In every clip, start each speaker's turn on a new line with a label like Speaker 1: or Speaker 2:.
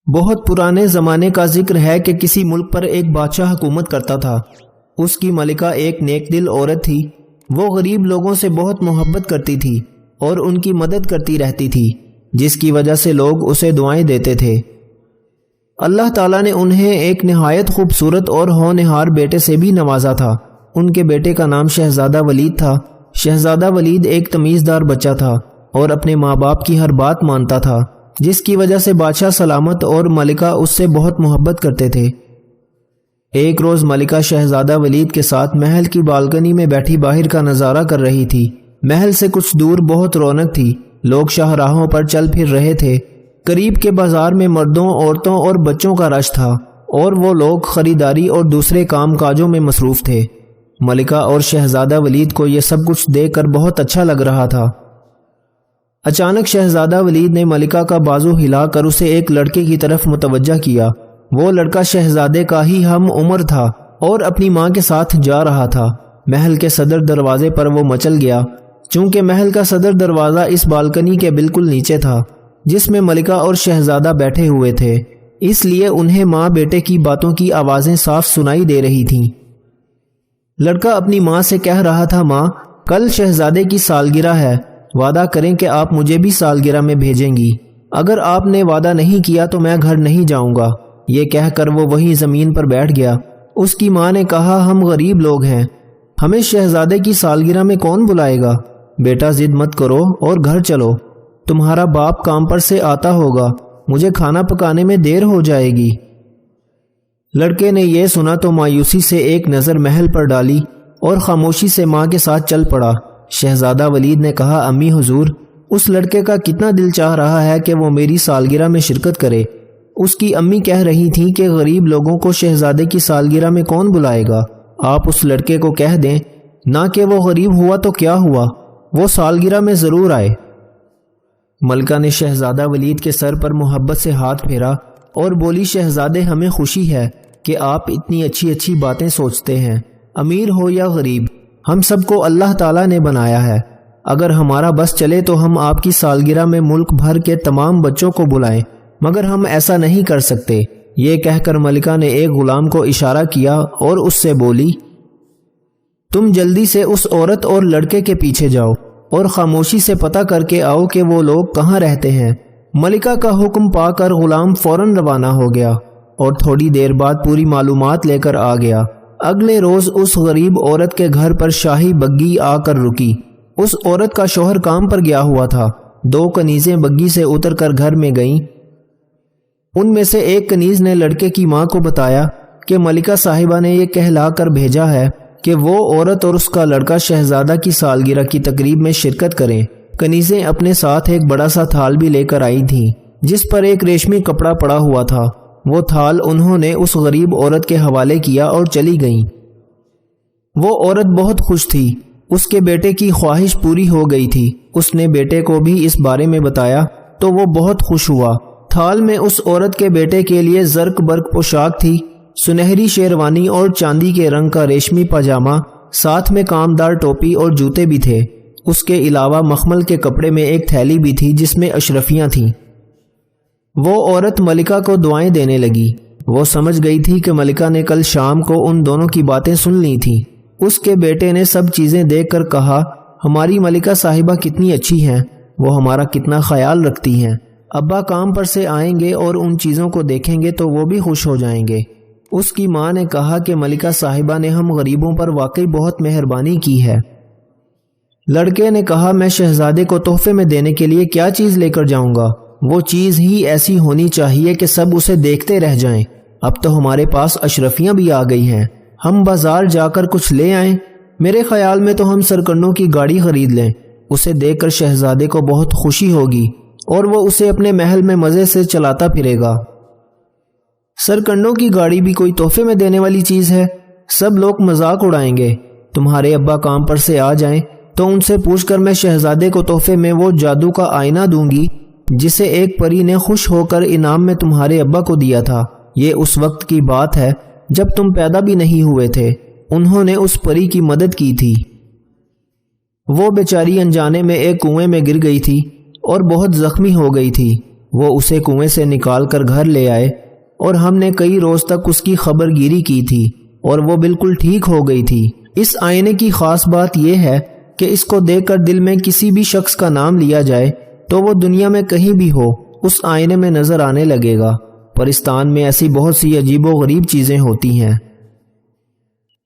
Speaker 1: بہت پرانے زمانے کا ذکر ہے کہ کسی ملک پر ایک بادشاہ حکومت کرتا تھا۔ اس کی ملکہ ایک نیک دل عورت تھی۔ وہ غریب لوگوں سے بہت محبت کرتی تھی اور ان کی مدد کرتی رہتی تھی، جس کی وجہ سے لوگ اسے دعائیں دیتے تھے۔ اللہ تعالیٰ نے انہیں ایک نہایت خوبصورت اور ہونہار بیٹے سے بھی نوازا تھا۔ ان کے بیٹے کا نام شہزادہ ولید تھا۔ شہزادہ ولید ایک تمیزدار بچہ تھا اور اپنے ماں باپ کی ہر بات مانتا تھا، جس کی وجہ سے بادشاہ سلامت اور ملکہ اس سے بہت محبت کرتے تھے۔ ایک روز ملکہ شہزادہ ولید کے ساتھ محل کی بالکنی میں بیٹھی باہر کا نظارہ کر رہی تھی۔ محل سے کچھ دور بہت رونق تھی، لوگ شاہراہوں پر چل پھر رہے تھے۔ قریب کے بازار میں مردوں، عورتوں اور بچوں کا رش تھا اور وہ لوگ خریداری اور دوسرے کام کاجوں میں مصروف تھے۔ ملکہ اور شہزادہ ولید کو یہ سب کچھ دیکھ کر بہت اچھا لگ رہا تھا۔ اچانک شہزادہ ولید نے ملکہ کا بازو ہلا کر اسے ایک لڑکے کی طرف متوجہ کیا۔ وہ لڑکا شہزادے کا ہی ہم عمر تھا اور اپنی ماں کے ساتھ جا رہا تھا۔ محل کے صدر دروازے پر وہ مچل گیا۔ چونکہ محل کا صدر دروازہ اس بالکنی کے بالکل نیچے تھا جس میں ملکہ اور شہزادہ بیٹھے ہوئے تھے، اس لیے انہیں ماں بیٹے کی باتوں کی آوازیں صاف سنائی دے رہی تھیں۔ لڑکا اپنی ماں سے کہہ رہا تھا، ماں، کل شہزادے کی سالگرہ ہے، وعدہ کریں کہ آپ مجھے بھی سالگرہ میں بھیجیں گی۔ اگر آپ نے وعدہ نہیں کیا تو میں گھر نہیں جاؤں گا۔ یہ کہہ کر وہ وہیں زمین پر بیٹھ گیا۔ اس کی ماں نے کہا، ہم غریب لوگ ہیں، ہمیں شہزادے کی سالگرہ میں کون بلائے گا؟ بیٹا ضد مت کرو اور گھر چلو، تمہارا باپ کام پر سے آتا ہوگا، مجھے کھانا پکانے میں دیر ہو جائے گی۔ لڑکے نے یہ سنا تو مایوسی سے ایک نظر محل پر ڈالی اور خاموشی سے ماں کے ساتھ چل پڑا۔ شہزادہ ولید نے کہا، امی حضور، اس لڑکے کا کتنا دل چاہ رہا ہے کہ وہ میری سالگرہ میں شرکت کرے۔ اس کی امی کہہ رہی تھیں کہ غریب لوگوں کو شہزادے کی سالگرہ میں کون بلائے گا؟ آپ اس لڑکے کو کہہ دیں نہ کہ وہ غریب ہوا تو کیا ہوا، وہ سالگرہ میں ضرور آئے۔ ملکہ نے شہزادہ ولید کے سر پر محبت سے ہاتھ پھیرا اور بولی، شہزادے، ہمیں خوشی ہے کہ آپ اتنی اچھی اچھی باتیں سوچتے ہیں۔ امیر ہو یا غریب، ہم سب کو اللہ تعالیٰ نے بنایا ہے۔ اگر ہمارا بس چلے تو ہم آپ کی سالگرہ میں ملک بھر کے تمام بچوں کو بلائیں، مگر ہم ایسا نہیں کر سکتے۔ یہ کہہ کر ملکہ نے ایک غلام کو اشارہ کیا اور اس سے بولی، تم جلدی سے اس عورت اور لڑکے کے پیچھے جاؤ اور خاموشی سے پتہ کر کے آؤ کہ وہ لوگ کہاں رہتے ہیں۔ ملکہ کا حکم پا کر غلام فوراً روانہ ہو گیا اور تھوڑی دیر بعد پوری معلومات لے کر آ گیا۔ اگلے روز اس غریب عورت کے گھر پر شاہی بگی آ کر رکی۔ اس عورت کا شوہر کام پر گیا ہوا تھا۔ 2 کنیزیں بگی سے اتر کر گھر میں گئیں۔ ان میں سے ایک کنیز نے لڑکے کی ماں کو بتایا کہ ملکہ صاحبہ نے یہ کہلا کر بھیجا ہے کہ وہ عورت اور اس کا لڑکا شہزادہ کی سالگرہ کی تقریب میں شرکت کریں۔ کنیزیں اپنے ساتھ ایک بڑا سا تھال بھی لے کر آئی تھیں جس پر ایک ریشمی کپڑا پڑا ہوا تھا۔ وہ تھال انہوں نے اس غریب عورت کے حوالے کیا اور چلی گئیں۔ وہ عورت بہت خوش تھی، اس کے بیٹے کی خواہش پوری ہو گئی تھی۔ اس نے بیٹے کو بھی اس بارے میں بتایا تو وہ بہت خوش ہوا۔ تھال میں اس عورت کے بیٹے کے لیے زرق برق پوشاک تھی، سنہری شیروانی اور چاندی کے رنگ کا ریشمی پاجامہ، ساتھ میں کامدار ٹوپی اور جوتے بھی تھے۔ اس کے علاوہ مخمل کے کپڑے میں ایک تھیلی بھی تھی جس میں اشرفیاں تھیں۔ وہ عورت ملکہ کو دعائیں دینے لگی۔ وہ سمجھ گئی تھی کہ ملکہ نے کل شام کو ان دونوں کی باتیں سن لی تھیں۔ اس کے بیٹے نے سب چیزیں دیکھ کر کہا، ہماری ملکہ صاحبہ کتنی اچھی ہیں، وہ ہمارا کتنا خیال رکھتی ہیں۔ ابا کام پر سے آئیں گے اور ان چیزوں کو دیکھیں گے تو وہ بھی خوش ہو جائیں گے۔ اس کی ماں نے کہا کہ ملکہ صاحبہ نے ہم غریبوں پر واقعی بہت مہربانی کی ہے۔ لڑکے نے کہا، میں شہزادے کو تحفے میں دینے کے لیے کیا چیز لے کر جاؤں گا؟ وہ چیز ہی ایسی ہونی چاہیے کہ سب اسے دیکھتے رہ جائیں۔ اب تو ہمارے پاس اشرفیاں بھی آ گئی ہیں، ہم بازار جا کر کچھ لے آئیں۔ میرے خیال میں تو ہم سرکنڈوں کی گاڑی خرید لیں، اسے دیکھ کر شہزادے کو بہت خوشی ہوگی اور وہ اسے اپنے محل میں مزے سے چلاتا پھرے گا۔ سرکنڈوں کی گاڑی بھی کوئی تحفے میں دینے والی چیز ہے؟ سب لوگ مذاق اڑائیں گے۔ تمہارے ابا کام پر سے آ جائیں تو ان سے پوچھ کر میں شہزادے کو تحفے میں وہ جادو کا آئینہ دوں گی جسے ایک پری نے خوش ہو کر انعام میں تمہارے ابا کو دیا تھا۔ یہ اس وقت کی بات ہے جب تم پیدا بھی نہیں ہوئے تھے۔ انہوں نے اس پری کی مدد کی تھی۔ وہ بیچاری انجانے میں ایک کنویں میں گر گئی تھی اور بہت زخمی ہو گئی تھی۔ وہ اسے کنویں سے نکال کر گھر لے آئے اور ہم نے کئی روز تک اس کی خبر گیری کی تھی اور وہ بالکل ٹھیک ہو گئی تھی۔ اس آئینے کی خاص بات یہ ہے کہ اس کو دیکھ کر دل میں کسی بھی شخص کا نام لیا جائے تو وہ دنیا میں کہیں بھی ہو اس آئینے میں نظر آنے لگے گا۔ پرستان میں ایسی بہت سی عجیب و غریب چیزیں ہوتی ہیں،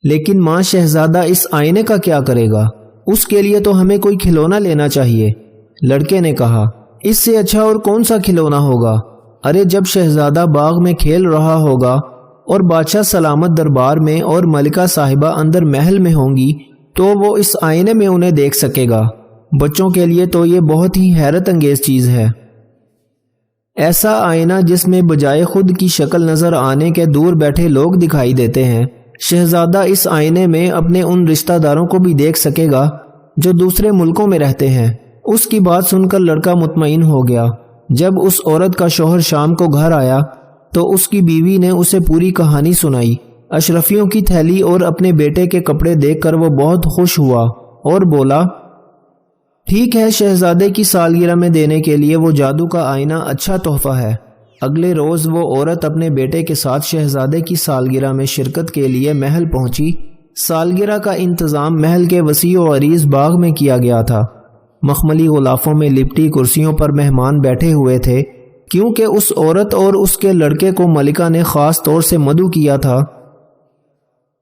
Speaker 1: لیکن ماں شہزادہ اس آئینے کا کیا کرے گا؟ اس کے لیے تو ہمیں کوئی کھلونا لینا چاہیے۔ لڑکے نے کہا، اس سے اچھا اور کون سا کھلونا ہوگا؟ ارے جب شہزادہ باغ میں کھیل رہا ہوگا اور بادشاہ سلامت دربار میں اور ملکہ صاحبہ اندر محل میں ہوں گی تو وہ اس آئینے میں انہیں دیکھ سکے گا۔ بچوں کے لیے تو یہ بہت ہی حیرت انگیز چیز ہے۔ ایسا آئینہ جس میں بجائے خود کی شکل نظر آنے کے دور بیٹھے لوگ دکھائی دیتے ہیں۔ شہزادہ اس آئینے میں اپنے ان رشتہ داروں کو بھی دیکھ سکے گا جو دوسرے ملکوں میں رہتے ہیں۔ اس کی بات سن کر لڑکا مطمئن ہو گیا۔ جب اس عورت کا شوہر شام کو گھر آیا تو اس کی بیوی نے اسے پوری کہانی سنائی۔ اشرفیوں کی تھیلی اور اپنے بیٹے کے کپڑے دیکھ کر وہ بہت خوش ہوا اور بولا، ٹھیک ہے، شہزادے کی سالگرہ میں دینے کے لیے وہ جادو کا آئینہ اچھا تحفہ ہے۔ اگلے روز وہ عورت اپنے بیٹے کے ساتھ شہزادے کی سالگرہ میں شرکت کے لیے محل پہنچی۔ سالگرہ کا انتظام محل کے وسیع و عریض باغ میں کیا گیا تھا۔ مخملی غلافوں میں لپٹی کرسیوں پر مہمان بیٹھے ہوئے تھے، کیونکہ اس عورت اور اس کے لڑکے کو ملکہ نے خاص طور سے مدعو کیا تھا۔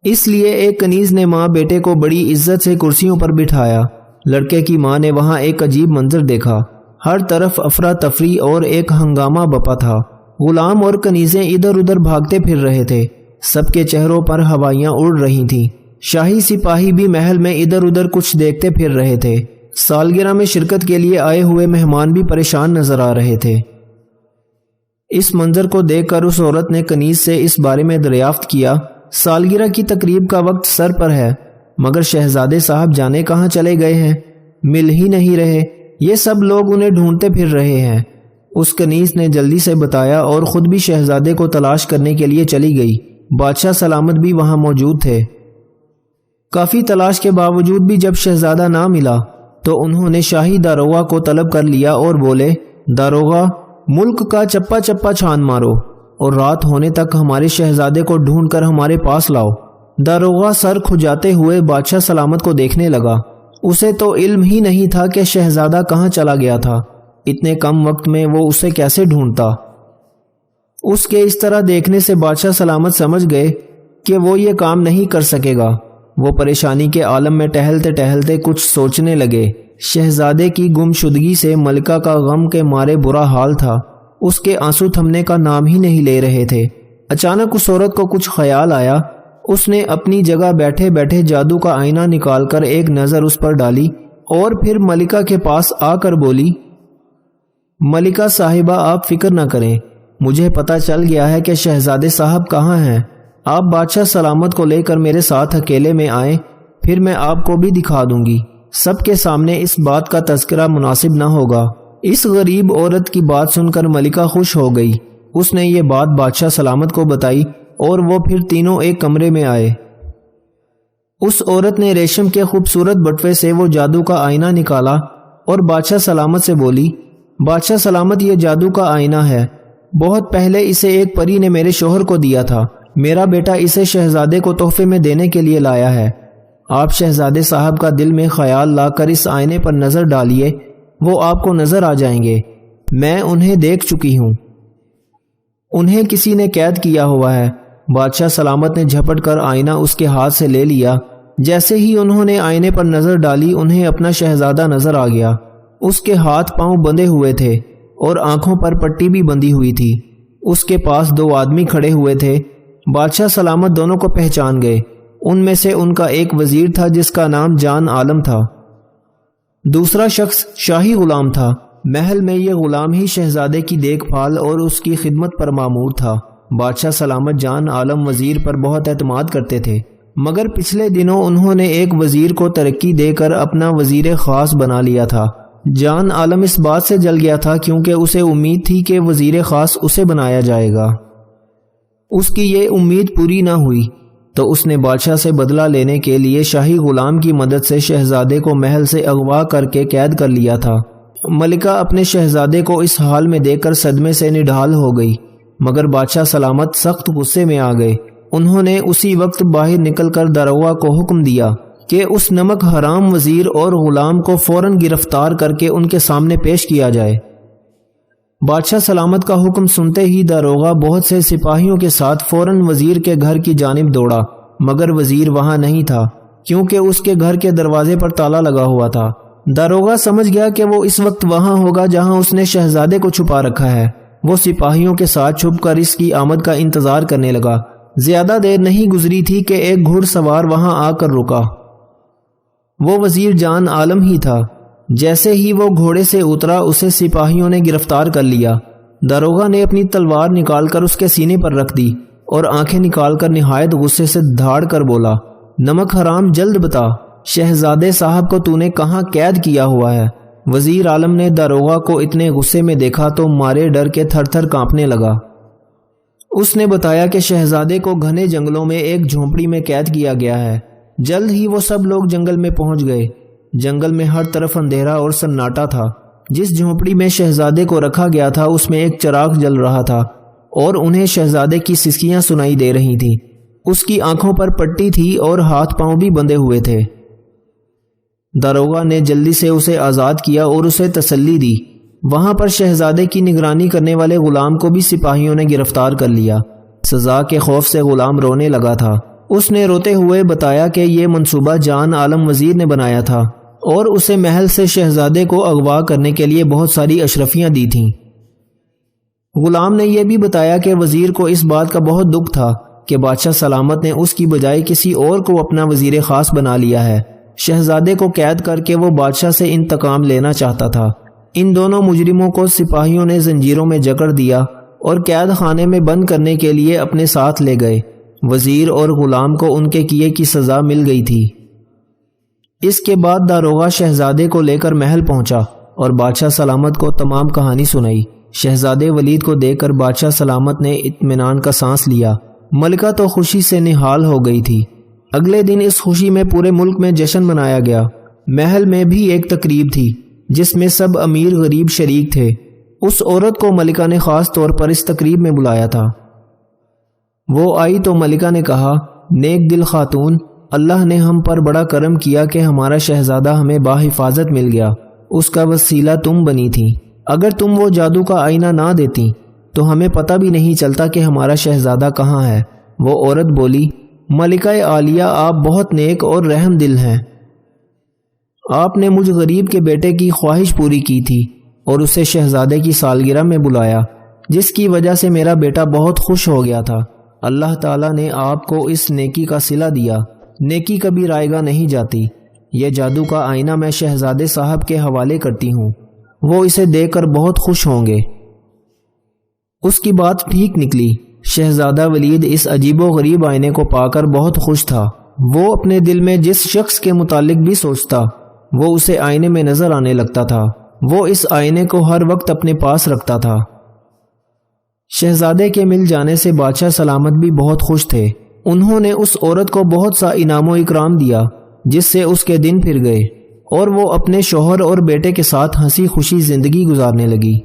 Speaker 1: اس لیے ایک کنیز نے ماں بیٹے کو بڑی عزت سے کرسیوں پر بٹھایا۔ لڑکے کی ماں نے وہاں ایک عجیب منظر دیکھا۔ ہر طرف افراتفری اور ایک ہنگامہ بپا تھا۔ غلام اور کنیزیں ادھر ادھر بھاگتے پھر رہے تھے۔ سب کے چہروں پر ہوائیاں اڑ رہی تھیں۔ شاہی سپاہی بھی محل میں ادھر ادھر کچھ دیکھتے پھر رہے تھے۔ سالگرہ میں شرکت کے لیے آئے ہوئے مہمان بھی پریشان نظر آ رہے تھے۔ اس منظر کو دیکھ کر اس عورت نے کنیز سے اس بارے میں دریافت کیا۔ سالگرہ کی تقریب کا وقت سر پر ہے، مگر شہزادے صاحب جانے کہاں چلے گئے ہیں؟ مل ہی نہیں رہے۔ یہ سب لوگ انہیں ڈھونڈتے پھر رہے ہیں۔ اس کنیز نے جلدی سے بتایا اور خود بھی شہزادے کو تلاش کرنے کے لیے چلی گئی۔ بادشاہ سلامت بھی وہاں موجود تھے۔ کافی تلاش کے باوجود بھی جب شہزادہ نہ ملا تو انہوں نے شاہی داروغہ کو طلب کر لیا اور بولے، داروغہ، ملک کا چپا چپا چھان مارو اور رات ہونے تک ہمارے شہزادے کو ڈھونڈ کر ہمارے پاس لاؤ۔ داروغہ سر کھجاتے ہوئے بادشاہ سلامت کو دیکھنے لگا۔ اسے تو علم ہی نہیں تھا کہ شہزادہ کہاں چلا گیا تھا۔ اتنے کم وقت میں وہ اسے کیسے ڈھونڈتا؟ اس کے اس طرح دیکھنے سے بادشاہ سلامت سمجھ گئے کہ وہ یہ کام نہیں کر سکے گا۔ وہ پریشانی کے عالم میں ٹہلتے ٹہلتے کچھ سوچنے لگے۔ شہزادے کی گمشدگی سے ملکہ کا غم کے مارے برا حال تھا۔ اس کے آنسو تھمنے کا نام ہی نہیں لے رہے تھے۔ اچانک اس عورت کو کچھ خیال آیا۔ اس نے اپنی جگہ بیٹھے بیٹھے جادو کا آئینہ نکال کر ایک نظر اس پر ڈالی اور پھر ملکہ کے پاس آ کر بولی، ملکہ صاحبہ، آپ فکر نہ کریں، مجھے پتہ چل گیا ہے کہ شہزادے صاحب کہاں ہیں۔ آپ بادشاہ سلامت کو لے کر میرے ساتھ اکیلے میں آئیں، پھر میں آپ کو بھی دکھا دوں گی۔ سب کے سامنے اس بات کا تذکرہ مناسب نہ ہوگا۔ اس غریب عورت کی بات سن کر ملکہ خوش ہو گئی۔ اس نے یہ بات بادشاہ سلامت کو بتائی اور وہ پھر تینوں ایک کمرے میں آئے۔ اس عورت نے ریشم کے خوبصورت بٹوے سے وہ جادو کا آئینہ نکالا اور بادشاہ سلامت سے بولی، بادشاہ سلامت، یہ جادو کا آئینہ ہے۔ بہت پہلے اسے ایک پری نے میرے شوہر کو دیا تھا۔ میرا بیٹا اسے شہزادے کو تحفے میں دینے کے لیے لایا ہے۔ آپ شہزادے صاحب کا دل میں خیال لا کر اس آئینے پر نظر ڈالیے، وہ آپ کو نظر آ جائیں گے۔ میں انہیں دیکھ چکی ہوں۔ انہیں کسی نے قید کیا ہوا ہے۔ بادشاہ سلامت نے جھپٹ کر آئینہ اس کے ہاتھ سے لے لیا۔ جیسے ہی انہوں نے آئینے پر نظر ڈالی، انہیں اپنا شہزادہ نظر آ گیا۔ اس کے ہاتھ پاؤں بندھے ہوئے تھے اور آنکھوں پر پٹی بھی بندھی ہوئی تھی۔ اس کے پاس دو آدمی کھڑے ہوئے تھے۔ بادشاہ سلامت دونوں کو پہچان گئے۔ ان میں سے ان کا ایک وزیر تھا جس کا نام جان عالم تھا۔ دوسرا شخص شاہی غلام تھا۔ محل میں یہ غلام ہی شہزادے کی دیکھ بھال اور اس کی خدمت پر مامور تھا۔ بادشاہ سلامت جان عالم وزیر پر بہت اعتماد کرتے تھے، مگر پچھلے دنوں انہوں نے ایک وزیر کو ترقی دے کر اپنا وزیر خاص بنا لیا تھا۔ جان عالم اس بات سے جل گیا تھا کیونکہ اسے امید تھی کہ وزیر خاص اسے بنایا جائے گا۔ اس کی یہ امید پوری نہ ہوئی تو اس نے بادشاہ سے بدلہ لینے کے لیے شاہی غلام کی مدد سے شہزادے کو محل سے اغوا کر کے قید کر لیا تھا۔ ملکہ اپنے شہزادے کو اس حال میں دیکھ کر صدمے سے نڈھال ہو گئی، مگر بادشاہ سلامت سخت غصے میں آ گئے۔ انہوں نے اسی وقت باہر نکل کر داروغہ کو حکم دیا کہ اس نمک حرام وزیر اور غلام کو فوراً گرفتار کر کے ان کے سامنے پیش کیا جائے۔ بادشاہ سلامت کا حکم سنتے ہی داروغہ بہت سے سپاہیوں کے ساتھ فوراً وزیر کے گھر کی جانب دوڑا، مگر وزیر وہاں نہیں تھا کیونکہ اس کے گھر کے دروازے پر تالا لگا ہوا تھا۔ داروغہ سمجھ گیا کہ وہ اس وقت وہاں ہوگا جہاں اس نے شہزادے کو چھپا رکھا ہے۔ وہ سپاہیوں کے ساتھ چھپ کر اس کی آمد کا انتظار کرنے لگا۔ زیادہ دیر نہیں گزری تھی کہ ایک گھڑ سوار وہاں آ کر رکا۔ وہ وزیر جان عالم ہی تھا۔ جیسے ہی وہ گھوڑے سے اترا اسے سپاہیوں نے گرفتار کر لیا۔ داروغہ نے اپنی تلوار نکال کر اس کے سینے پر رکھ دی اور آنکھیں نکال کر نہایت غصے سے دھاڑ کر بولا، نمک حرام جلد بتا، شہزادے صاحب کو تو نے کہاں قید کیا ہوا ہے؟ وزیر عالم نے داروغہ کو اتنے غصے میں دیکھا تو مارے ڈر کے تھر تھر کانپنے لگا۔ اس نے بتایا کہ شہزادے کو گھنے جنگلوں میں ایک جھونپڑی میں قید کیا گیا ہے۔ جلد ہی وہ سب لوگ جنگل میں پہنچ گئے۔ جنگل میں ہر طرف اندھیرا اور سناٹا تھا۔ جس جھونپڑی میں شہزادے کو رکھا گیا تھا اس میں ایک چراغ جل رہا تھا اور انہیں شہزادے کی سسکیاں سنائی دے رہی تھیں۔ اس کی آنکھوں پر پٹی تھی اور ہاتھ پاؤں بھی بندھے ہوئے تھے۔ داروغہ نے جلدی سے اسے آزاد کیا اور اسے تسلی دی۔ وہاں پر شہزادے کی نگرانی کرنے والے غلام کو بھی سپاہیوں نے گرفتار کر لیا۔ سزا کے خوف سے غلام رونے لگا تھا۔ اس نے روتے ہوئے بتایا کہ یہ منصوبہ جان عالم وزیر نے بنایا تھا اور اسے محل سے شہزادے کو اغوا کرنے کے لیے بہت ساری اشرفیاں دی تھیں۔ غلام نے یہ بھی بتایا کہ وزیر کو اس بات کا بہت دکھ تھا کہ بادشاہ سلامت نے اس کی بجائے کسی اور کو اپنا وزیر خاص بنا لیا ہے۔ شہزادے کو قید کر کے وہ بادشاہ سے انتقام لینا چاہتا تھا۔ ان دونوں مجرموں کو سپاہیوں نے زنجیروں میں جکڑ دیا اور قید خانے میں بند کرنے کے لیے اپنے ساتھ لے گئے۔ وزیر اور غلام کو ان کے کیے کی سزا مل گئی تھی۔ اس کے بعد داروغہ شہزادے کو لے کر محل پہنچا اور بادشاہ سلامت کو تمام کہانی سنائی۔ شہزادے ولید کو دیکھ کر بادشاہ سلامت نے اطمینان کا سانس لیا۔ ملکہ تو خوشی سے نہال ہو گئی تھی۔ اگلے دن اس خوشی میں پورے ملک میں جشن منایا گیا۔ محل میں بھی ایک تقریب تھی جس میں سب امیر غریب شریک تھے۔ اس عورت کو ملکہ نے خاص طور پر اس تقریب میں بلایا تھا۔ وہ آئی تو ملکہ نے کہا، نیک دل خاتون، اللہ نے ہم پر بڑا کرم کیا کہ ہمارا شہزادہ ہمیں باحفاظت مل گیا۔ اس کا وسیلہ تم بنی تھی۔ اگر تم وہ جادو کا آئینہ نہ دیتی تو ہمیں پتہ بھی نہیں چلتا کہ ہمارا شہزادہ کہاں ہے۔ وہ عورت بولی، ملکہ عالیہ، آپ بہت نیک اور رحم دل ہیں۔ آپ نے مجھ غریب کے بیٹے کی خواہش پوری کی تھی اور اسے شہزادے کی سالگرہ میں بلایا، جس کی وجہ سے میرا بیٹا بہت خوش ہو گیا تھا۔ اللہ تعالیٰ نے آپ کو اس نیکی کا صلہ دیا۔ نیکی کبھی رائیگاں نہیں جاتی۔ یہ جادو کا آئینہ میں شہزادے صاحب کے حوالے کرتی ہوں، وہ اسے دیکھ کر بہت خوش ہوں گے۔ اس کی بات ٹھیک نکلی۔ شہزادہ ولید اس عجیب و غریب آئینے کو پا کر بہت خوش تھا۔ وہ اپنے دل میں جس شخص کے متعلق بھی سوچتا وہ اسے آئینے میں نظر آنے لگتا تھا۔ وہ اس آئینے کو ہر وقت اپنے پاس رکھتا تھا۔ شہزادے کے مل جانے سے بادشاہ سلامت بھی بہت خوش تھے۔ انہوں نے اس عورت کو بہت سا انعام و اکرام دیا جس سے اس کے دن پھر گئے اور وہ اپنے شوہر اور بیٹے کے ساتھ ہنسی خوشی زندگی گزارنے لگی۔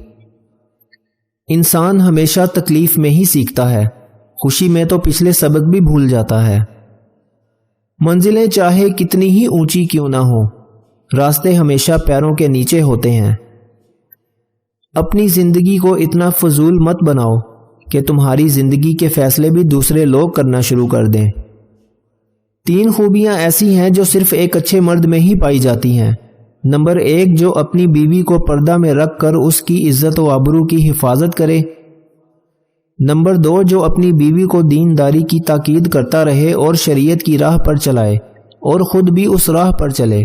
Speaker 1: انسان ہمیشہ تکلیف میں ہی سیکھتا ہے، خوشی میں تو پچھلے سبق بھی بھول جاتا ہے۔ منزلیں چاہے کتنی ہی اونچی کیوں نہ ہو، راستے ہمیشہ پیروں کے نیچے ہوتے ہیں۔ اپنی زندگی کو اتنا فضول مت بناؤ کہ تمہاری زندگی کے فیصلے بھی دوسرے لوگ کرنا شروع کر دیں۔ 3 خوبیاں ایسی ہیں جو صرف ایک اچھے مرد میں ہی پائی جاتی ہیں۔ نمبر 1، جو اپنی بیوی کو پردہ میں رکھ کر اس کی عزت و آبرو کی حفاظت کرے۔ نمبر 2، جو اپنی بیوی کو دینداری کی تاکید کرتا رہے اور شریعت کی راہ پر چلائے اور خود بھی اس راہ پر چلے۔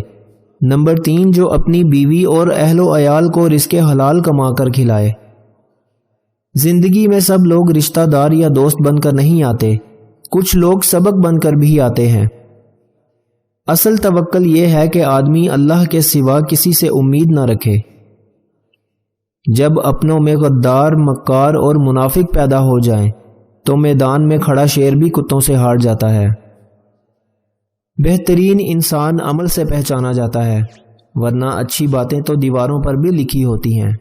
Speaker 1: نمبر 3، جو اپنی بیوی اور اہل و عیال کو رزق حلال کما کر کھلائے۔ زندگی میں سب لوگ رشتہ دار یا دوست بن کر نہیں آتے، کچھ لوگ سبق بن کر بھی آتے ہیں۔ اصل توکل یہ ہے کہ آدمی اللہ کے سوا کسی سے امید نہ رکھے۔ جب اپنوں میں غدار، مکار اور منافق پیدا ہو جائیں تو میدان میں کھڑا شیر بھی کتوں سے ہار جاتا ہے۔ بہترین انسان عمل سے پہچانا جاتا ہے، ورنہ اچھی باتیں تو دیواروں پر بھی لکھی ہوتی ہیں۔